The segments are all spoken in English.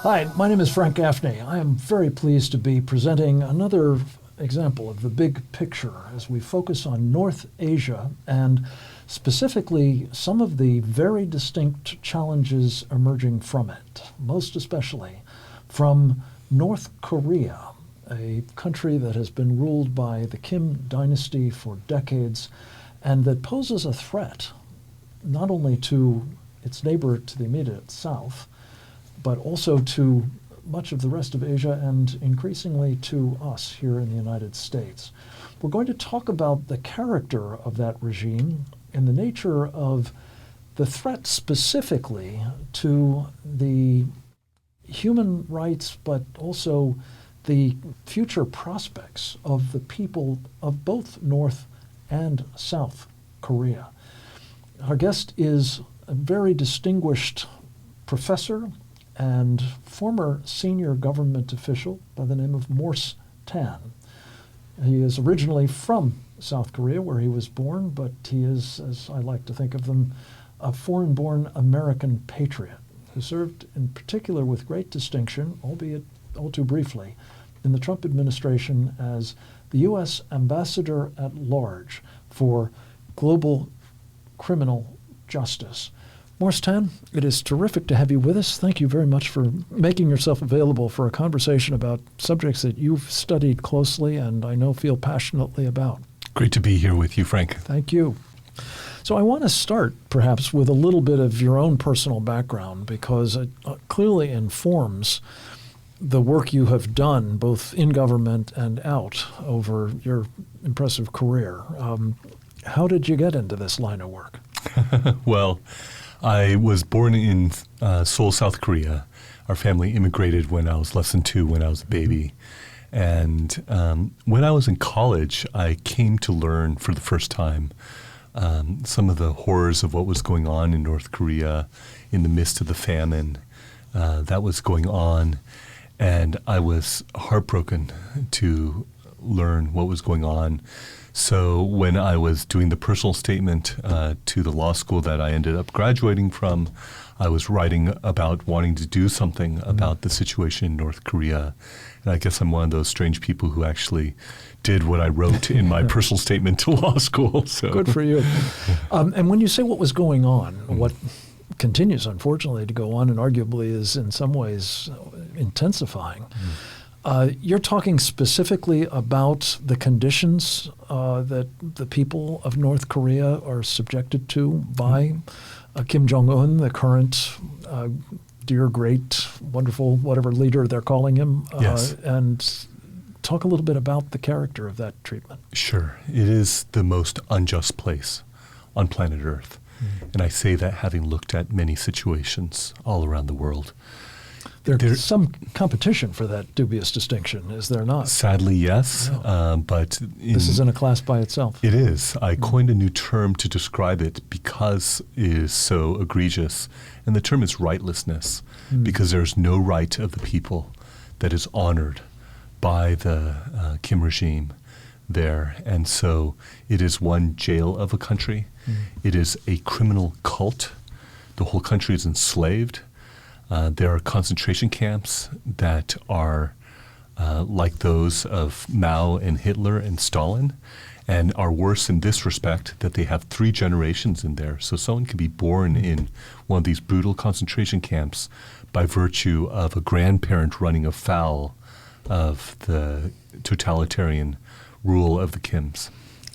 Hi, my name is Frank Gaffney. I am very pleased to be presenting another example of the big picture as we focus on North Asia and specifically some of the very distinct challenges emerging from it, most especially from North Korea, a country that has been ruled by the Kim dynasty for decades and that poses a threat not only to its neighbor to the immediate south, but also to much of the rest of Asia and increasingly to us here in the United States. We're going to talk about the character of that regime and the nature of the threat specifically to the human rights, but also the future prospects of the people of both North and South Korea. Our guest is a very distinguished professor and former senior government official by the name of Morse Tan. He is originally from South Korea, where he was born, but he is, as I like to think of them, a foreign-born American patriot who served in particular with great distinction, albeit all too briefly, in the Trump administration as the U.S. Ambassador at Large for Global Criminal Justice. Morse Tan, it is terrific to have you with us. Thank you very much for making yourself available for a conversation about subjects that you've studied closely and I know feel passionately about. Great to be here with you, Frank. Thank you. So I want to start perhaps with a little bit of your own personal background because it clearly informs the work you have done both in government and out over your impressive career. How did you get into this line of work? Well, I was born in Seoul, South Korea. Our family immigrated when I was less than 2, when I was a baby. And when I was in college, I came to learn for the first time some of the horrors of what was going on in North Korea in the midst of the famine that was going on. And I was heartbroken to learn what was going on. So when I was doing the personal statement to the law school that I ended up graduating from, I was writing about wanting to do something about the situation in North Korea. And I guess I'm one of those strange people who actually did what I wrote in my personal statement to law school. So. Good for you. And when you say what was going on, what continues, unfortunately, to go on and arguably is in some ways intensifying, you're talking specifically about the conditions that the people of North Korea are subjected to by Kim Jong-un, the current dear, great, wonderful, whatever leader they're calling him, yes. And talk a little bit about the character of that treatment. Sure. It is the most unjust place on planet Earth. And I say that having looked at many situations all around the world. There's some competition for that dubious distinction, is there not? Sadly, yes. No. But this is in a class by itself. It is. I coined a new term to describe it because it is so egregious. And the term is rightlessness, because there's no right of the people that is honored by the Kim regime there. And so it is one jail of a country. It is a criminal cult. The whole country is enslaved. There are concentration camps that are like those of Mao and Hitler and Stalin, and are worse in this respect that they have 3 generations in there. So someone can be born in one of these brutal concentration camps by virtue of a grandparent running afoul of the totalitarian rule of the Kims.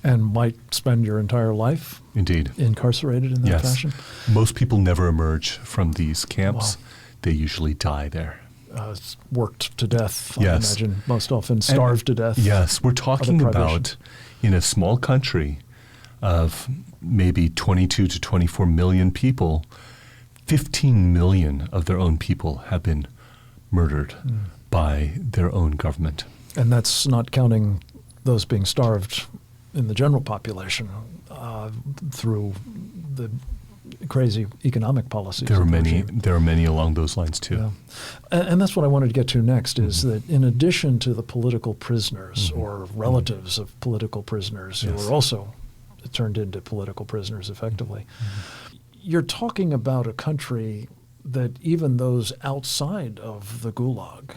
And might spend your entire life Indeed. Incarcerated in that Yes. fashion? Most people never emerge from these camps. Wow. They usually die there. Worked to death, Yes. I imagine, most often starved to death. Yes, we're talking Other about in a small country of maybe 22 to 24 million people, 15 million of their own people have been murdered by their own government. And that's not counting those being starved in the general population through the crazy economic policies. There are many along those lines too. Yeah. And that's what I wanted to get to next, is that in addition to the political prisoners or relatives of political prisoners who are also turned into political prisoners effectively, you're talking about a country that even those outside of the Gulag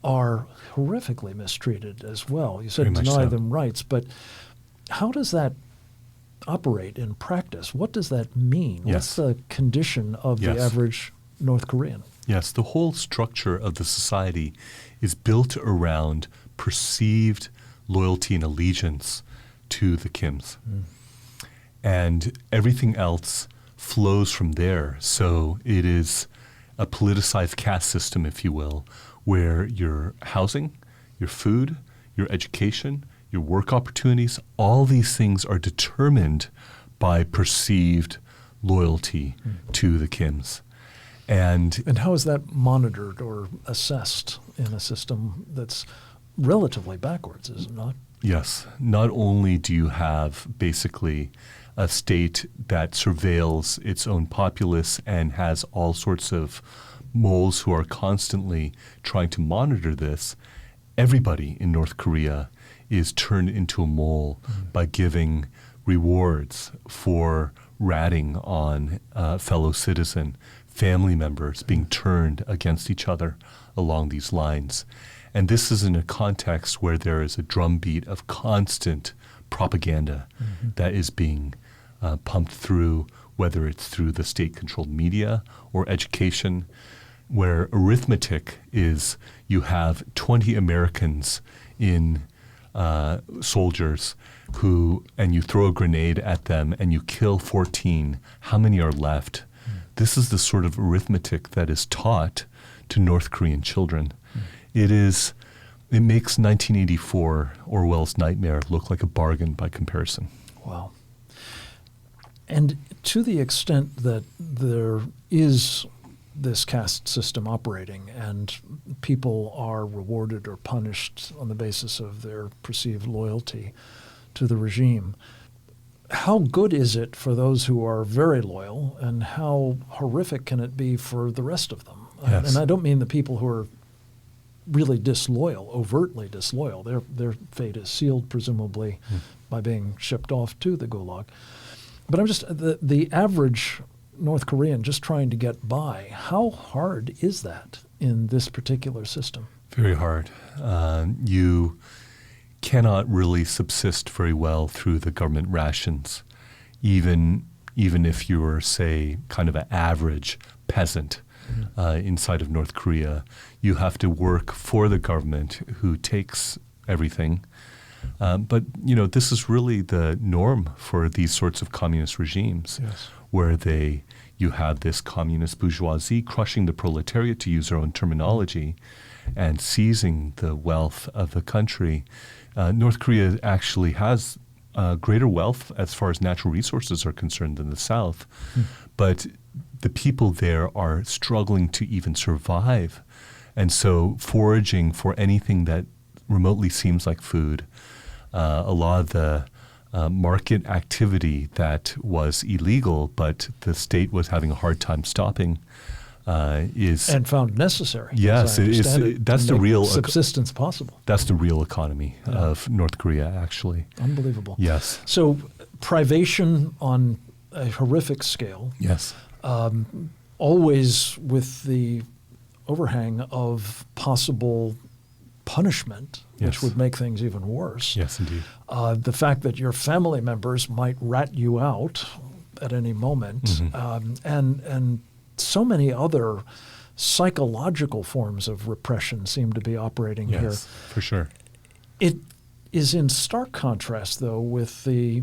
are horrifically mistreated as well. You said Very much deny so. them rights, but how does that operate in practice? What does that mean? Yes. What's the condition of Yes. the average North Korean? Yes, the whole structure of the society is built around perceived loyalty and allegiance to the Kims. And everything else flows from there. So it is a politicized caste system, if you will, where your housing, your food, your education, your work opportunities, all these things are determined by perceived loyalty to the Kims. And how is that monitored or assessed in a system that's relatively backwards, is it not? yes, not only do you have basically a state that surveils its own populace and has all sorts of moles who are constantly trying to monitor this, everybody in North Korea is turned into a mole by giving rewards for ratting on a fellow citizen, family members being turned against each other along these lines. And this is in a context where there is a drumbeat of constant propaganda that is being pumped through, whether it's through the state-controlled media or education, where arithmetic is you have 20 Americans in soldiers and you throw a grenade at them and you kill 14. How many are left? This is the sort of arithmetic that is taught to North Korean children. It makes 1984, Orwell's Nightmare, look like a bargain by comparison. Wow. And to the extent that there is this caste system operating and people are rewarded or punished on the basis of their perceived loyalty to the regime, how good is it for those who are very loyal, and how horrific can it be for the rest of them? Yes. And I don't mean the people who are really disloyal, overtly disloyal. Their fate is sealed, presumably, by being shipped off to the Gulag. But I'm just, the average North Korean just trying to get by, how hard is that in this particular system? Very hard. You cannot really subsist very well through the government rations, even if you were, say, kind of an average peasant inside of North Korea. You have to work for the government, who takes everything. But this is really the norm for these sorts of communist regimes, Yes. where you have this communist bourgeoisie crushing the proletariat, to use their own terminology, and seizing the wealth of the country. North Korea actually has greater wealth as far as natural resources are concerned than the South, but the people there are struggling to even survive. And so foraging for anything that remotely seems like food, a lot of the market activity that was illegal but the state was having a hard time stopping is... And found necessary. Yes, as I understand it, that's to the make real... subsistence possible. That's the real economy of North Korea, actually. Unbelievable. Yes. So privation on a horrific scale, Yes. always with the overhang of possible punishment, which Yes. would make things even worse. Yes, indeed. The fact that your family members might rat you out at any moment, and so many other psychological forms of repression seem to be operating here. Yes, for sure. It is in stark contrast, though, with the,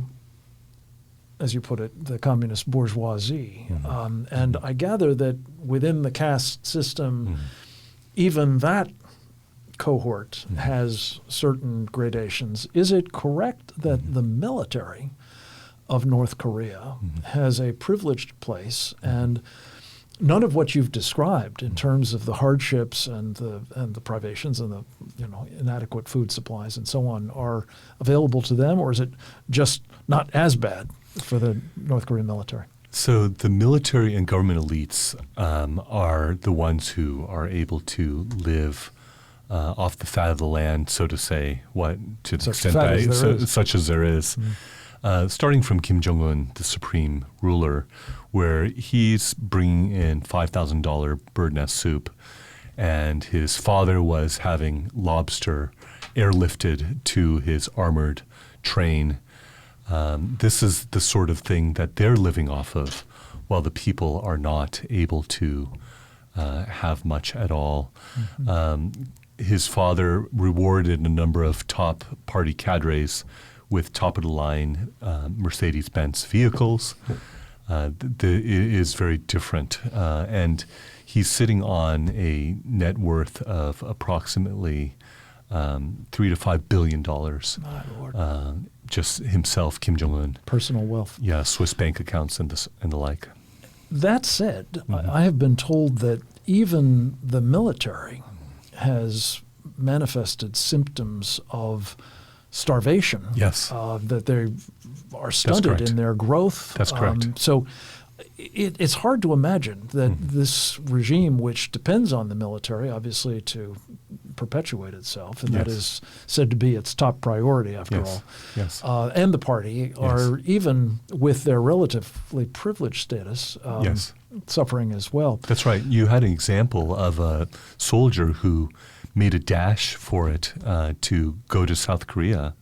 as you put it, the communist bourgeoisie. And I gather that within the caste system, even that cohort has certain gradations. Is it correct that the military of North Korea has a privileged place, and none of what you've described in terms of the hardships and the privations and the inadequate food supplies and so on are available to them, or is it just not as bad for the North Korean military? So the military and government elites are the ones who are able to live off the fat of the land, so to say, to the Such extent fat as that there is. such as there is. Starting from Kim Jong-un, the supreme ruler, where he's bringing in $5,000 bird nest soup, and his father was having lobster airlifted to his armored train. This is the sort of thing that they're living off of, while the people are not able to have much at all. His father rewarded a number of top party cadres with top-of-the-line Mercedes-Benz vehicles. It is very different. And he's sitting on a net worth of approximately $3 to $5 billion. My Lord. Just himself, Kim Jong-un. Personal wealth. Yeah, Swiss bank accounts and the like. That said, I have been told that even the military has manifested symptoms of starvation. Yes. That they are stunted in their growth. That's correct. So it's hard to imagine that this regime, which depends on the military, obviously, to perpetuate itself, and that is said to be its top priority, after all, and the party are, even with their relatively privileged status, suffering as well. That's right. You had an example of a soldier who made a dash for it to go to South Korea.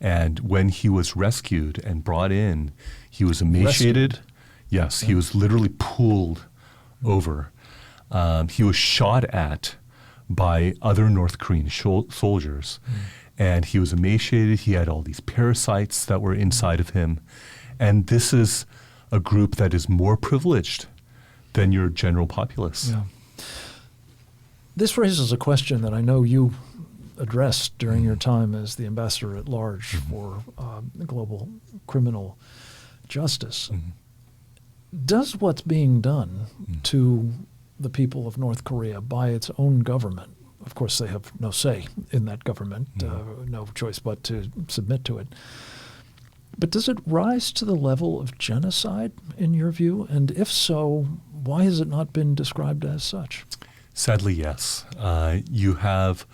And when he was rescued and brought in, he was emaciated. Yes, he was literally pulled over. He was shot at by other North Korean soldiers. And he was emaciated. He had all these parasites that were inside of him. And this is a group that is more privileged than your general populace. Yeah. This raises a question that I know you addressed during your time as the ambassador at large for global criminal justice. Does what's being done to the people of North Korea by its own government, of course they have no say in that government, no choice but to submit to it, but does it rise to the level of genocide in your view? And if so, why has it not been described as such? Sadly, yes. You have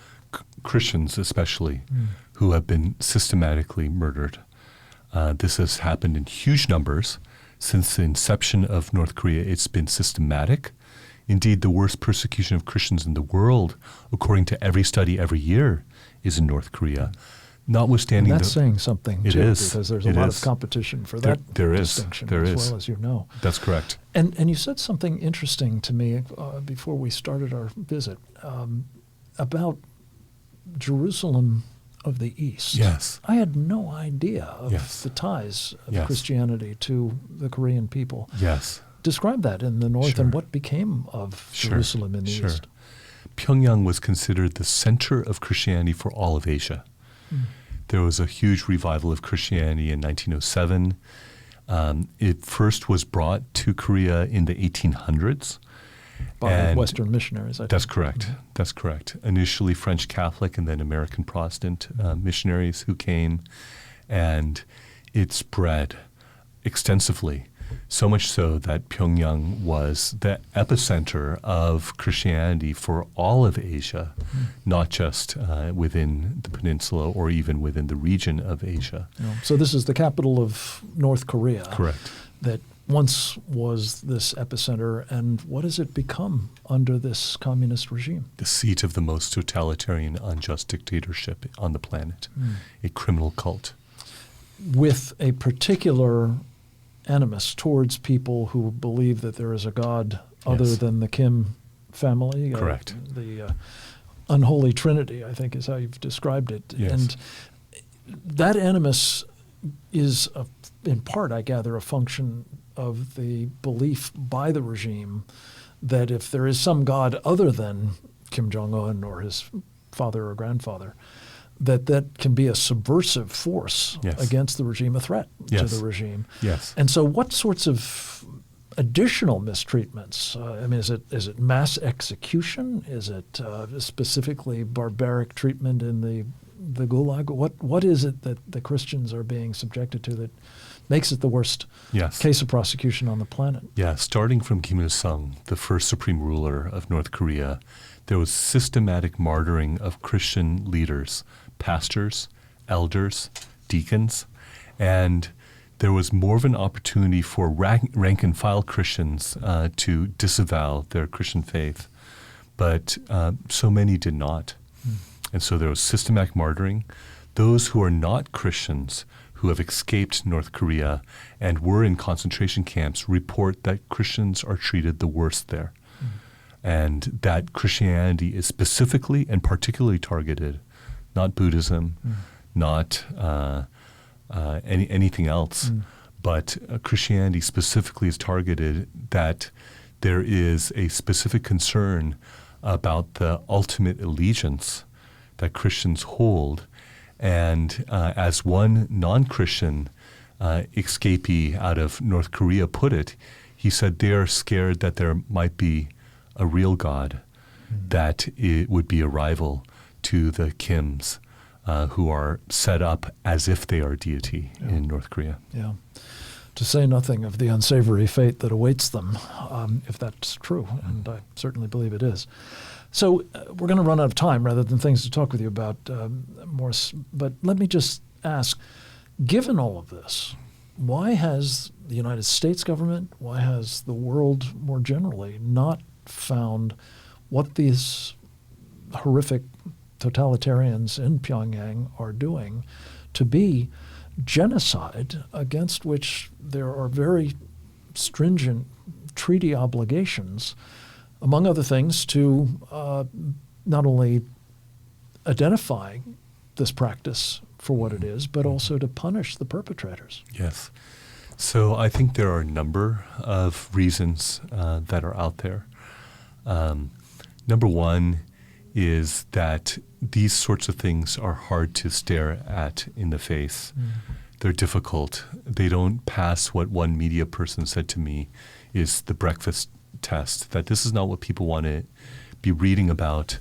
Christians especially who have been systematically murdered. This has happened in huge numbers. Since the inception of North Korea, it's been systematic. Indeed, the worst persecution of Christians in the world, according to every study every year, is in North Korea. Notwithstanding, and that's saying something too, because there's a lot of competition for that distinction, as well as you know. That's correct. And you said something interesting to me before we started our visit about Jerusalem of the East. Yes. I had no idea of the ties of Christianity to the Korean people. Yes. Describe that in the north and what became of Jerusalem in the East. Pyongyang was considered the center of Christianity for all of Asia. There was a huge revival of Christianity in 1907. It first was brought to Korea in the 1800s. By Western missionaries, I think. That's correct. That's correct. Initially French Catholic and then American Protestant missionaries who came, and it spread extensively, so much so that Pyongyang was the epicenter of Christianity for all of Asia, not just within the peninsula or even within the region of Asia. So this is the capital of North Korea. Correct. That once was this epicenter, and what has it become under this communist regime? The seat of the most totalitarian, unjust dictatorship on the planet, a criminal cult. With a particular animus towards people who believe that there is a God other than the Kim family. Correct. The unholy trinity, I think, is how you've described it. Yes. And that animus is, in part, I gather, a function of the belief by the regime that if there is some God other than Kim Jong-un or his father or grandfather, that can be a subversive force against the regime, a threat to the regime. Yes. And so what sorts of additional mistreatments? I mean, is it mass execution? Is it specifically barbaric treatment in the Gulag? What is it that the Christians are being subjected to that makes it the worst case of prosecution on the planet? Yeah, starting from Kim Il-sung, the first supreme ruler of North Korea, there was systematic martyring of Christian leaders, pastors, elders, deacons, And there was more of an opportunity for rank and file Christians to disavow their Christian faith, but so many did not. And so there was systematic martyring. Those who are not Christians who have escaped North Korea and were in concentration camps report that Christians are treated the worst there. And that Christianity is specifically and particularly targeted, not Buddhism, not anything else, but Christianity specifically is targeted, that there is a specific concern about the ultimate allegiance that Christians hold. And as one non-Christian escapee out of North Korea put it, he said they are scared that there might be a real God, that it would be a rival to the Kims, who are set up as if they are deity in North Korea. Yeah. To say nothing of the unsavory fate that awaits them, if that's true, and I certainly believe it is. So we're going to run out of time rather than things to talk with you about, Morse. But let me just ask, given all of this, why has the United States government, why has the world more generally not found what these horrific totalitarians in Pyongyang are doing to be genocide, against which there are very stringent treaty obligations, among other things, to not only identify this practice for what it is, but also to punish the perpetrators? Yes. So I think there are a number of reasons that are out there. Number one is that these sorts of things are hard to stare at in the face. They're difficult. They don't pass what one media person said to me is the breakfast test, that this is not what people want to be reading about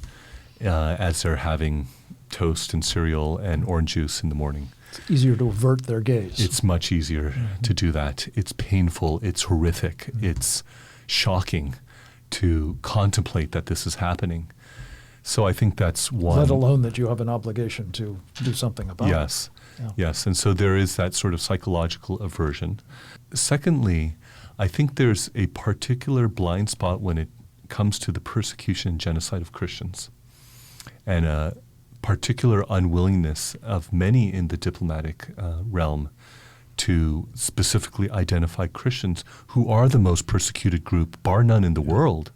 as they're having toast and cereal and orange juice in the morning. It's easier to avert their gaze. It's much easier to do that. It's painful. It's horrific. It's shocking to contemplate that this is happening. So I think that's one. Let alone that you have an obligation to do something about Yes. it. Yes. And so there is that sort of psychological aversion. Secondly, I think there's a particular blind spot when it comes to the persecution and genocide of Christians, and a particular unwillingness of many in the diplomatic realm to specifically identify Christians, who are the most persecuted group, bar none, in the world.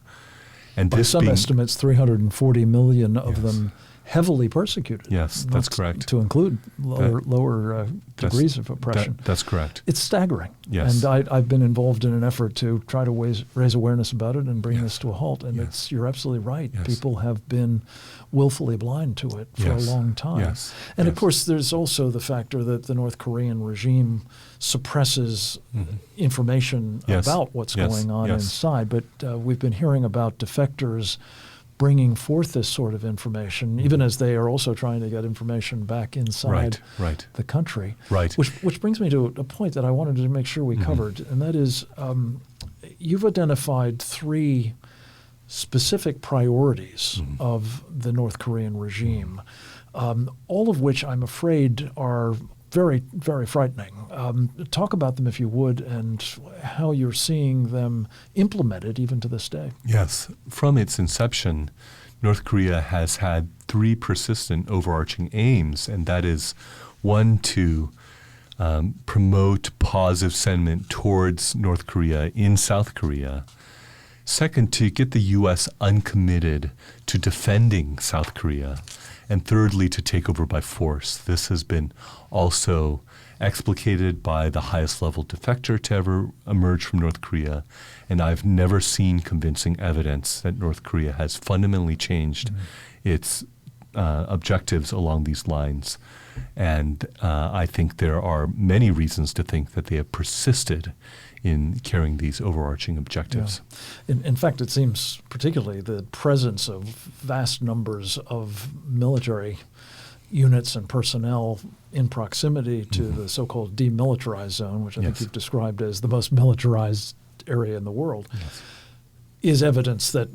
And By some estimates, 340 million of them heavily persecuted. Yes, that's correct. To include lower degrees of oppression. That's correct. It's staggering. Yes. And I've been involved in an effort to try to raise awareness about it and bring this to a halt. And you're absolutely right. Yes. People have been willfully blind to it for a long time. Yes. And of course, there's also the factor that the North Korean regime suppresses information about what's going on inside. But we've been hearing about defectors bringing forth this sort of information, even as they are also trying to get information back inside the country. Right. Which brings me to a point that I wanted to make sure we covered, and that is you've identified three specific priorities of the North Korean regime, all of which I'm afraid are very, very frightening. Talk about them, if you would, and how you're seeing them implemented even to this day. Yes. From its inception, North Korea has had three persistent overarching aims, and that is, one, to promote positive sentiment towards North Korea in South Korea. Second, to get the U.S. uncommitted to defending South Korea. And thirdly, to take over by force. This has been also explicated by the highest level defector to ever emerge from North Korea. And I've never seen convincing evidence that North Korea has fundamentally changed its objectives along these lines. And I think there are many reasons to think that they have persisted in carrying these overarching objectives. Yeah. In fact, it seems particularly the presence of vast numbers of military units and personnel in proximity to the so-called demilitarized zone, which I think you've described as the most militarized area in the world, is evidence that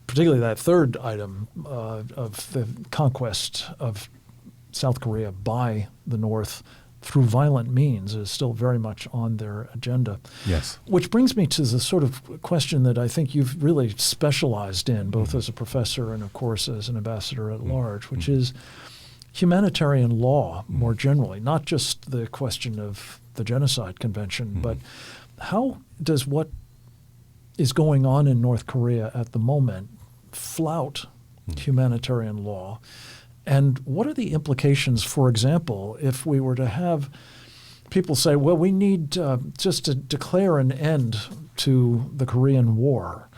particularly that third item of the conquest of South Korea by the North through violent means is still very much on their agenda. Yes. Which brings me to the sort of question that I think you've really specialized in, both as a professor and, of course, as an ambassador at large, which is humanitarian law more generally, not just the question of the Genocide Convention, but how does what is going on in North Korea at the moment flout humanitarian law? And what are the implications, for example, if we were to have people say, well, we need just to declare an end to the Korean War,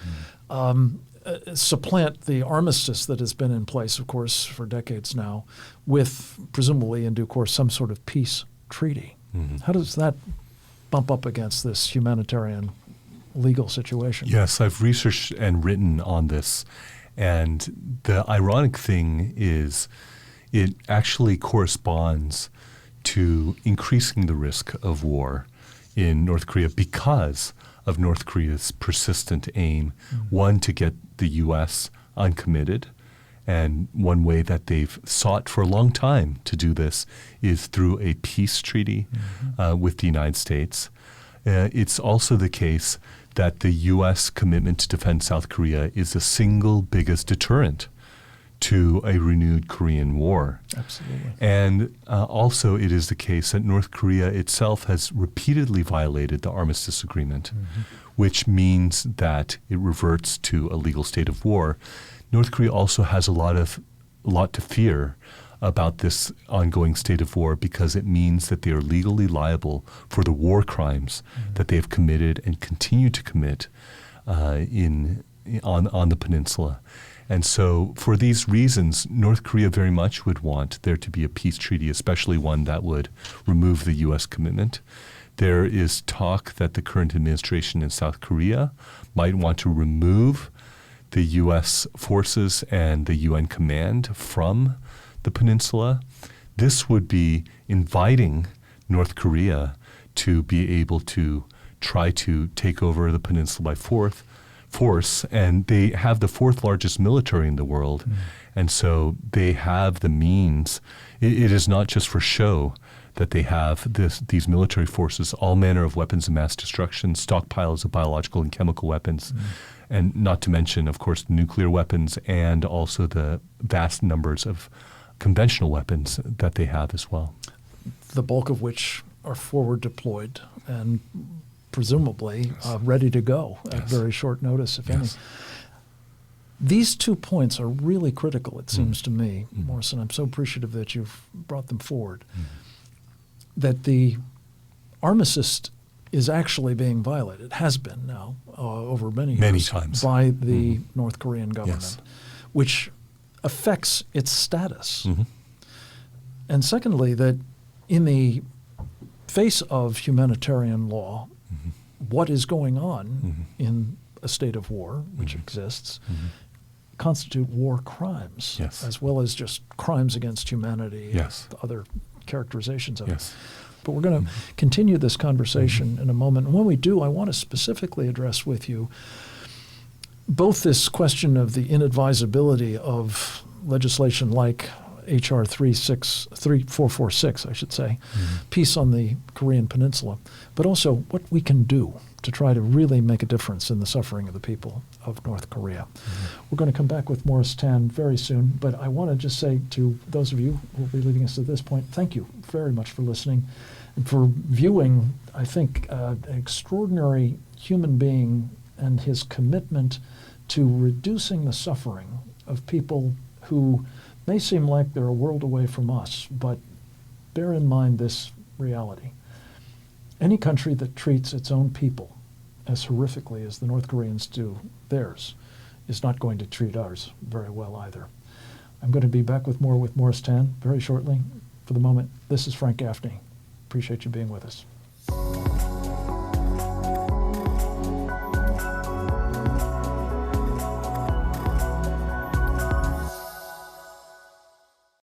supplant the armistice that has been in place, of course, for decades now, with presumably in due course some sort of peace treaty. How does that bump up against this humanitarian legal situation? Yes, I've researched and written on this. And the ironic thing is it actually corresponds to increasing the risk of war in North Korea because of North Korea's persistent aim, one, to get the U.S. uncommitted. And one way that they've sought for a long time to do this is through a peace treaty with the United States. It's also the case that the U.S. commitment to defend South Korea is the single biggest deterrent to a renewed Korean War. Absolutely. And also it is the case that North Korea itself has repeatedly violated the armistice agreement, which means that it reverts to a legal state of war. North Korea also has a lot to fear about this ongoing state of war because it means that they are legally liable for the war crimes that they have committed and continue to commit on the peninsula. And so for these reasons, North Korea very much would want there to be a peace treaty, especially one that would remove the U.S. commitment. There is talk that the current administration in South Korea might want to remove the U.S. forces and the UN command from the peninsula. This would be inviting North Korea to be able to try to take over the peninsula by force, and they have the fourth largest military in the world, and so they have the means. It is not just for show that they have these military forces, all manner of weapons of mass destruction, stockpiles of biological and chemical weapons, and not to mention, of course, nuclear weapons and also the vast numbers of conventional weapons that they have as well. The bulk of which are forward deployed and presumably ready to go at very short notice, if any. These 2 points are really critical, it seems to me, Morse, and I'm so appreciative that you've brought them forward, that the armistice is actually being violated. It has been now over many years. Many times. By the North Korean government, which affects its status. And secondly, that in the face of humanitarian law, what is going on in a state of war, which exists, constitute war crimes, as well as just crimes against humanity, other characterizations of it. But we're going to continue this conversation in a moment. And when we do, I want to specifically address with you both this question of the inadvisability of legislation like H.R. 3446, I should say, peace on the Korean Peninsula, but also what we can do to try to really make a difference in the suffering of the people of North Korea. We're going to come back with Morse Tan very soon, but I want to just say to those of you who will be leaving us at this point, thank you very much for listening and for viewing, I think, an extraordinary human being and his commitment to reducing the suffering of people who may seem like they're a world away from us, but bear in mind this reality. Any country that treats its own people as horrifically as the North Koreans do theirs is not going to treat ours very well either. I'm going to be back with more with Morse Tan very shortly. For the moment, this is Frank Gaffney. Appreciate you being with us.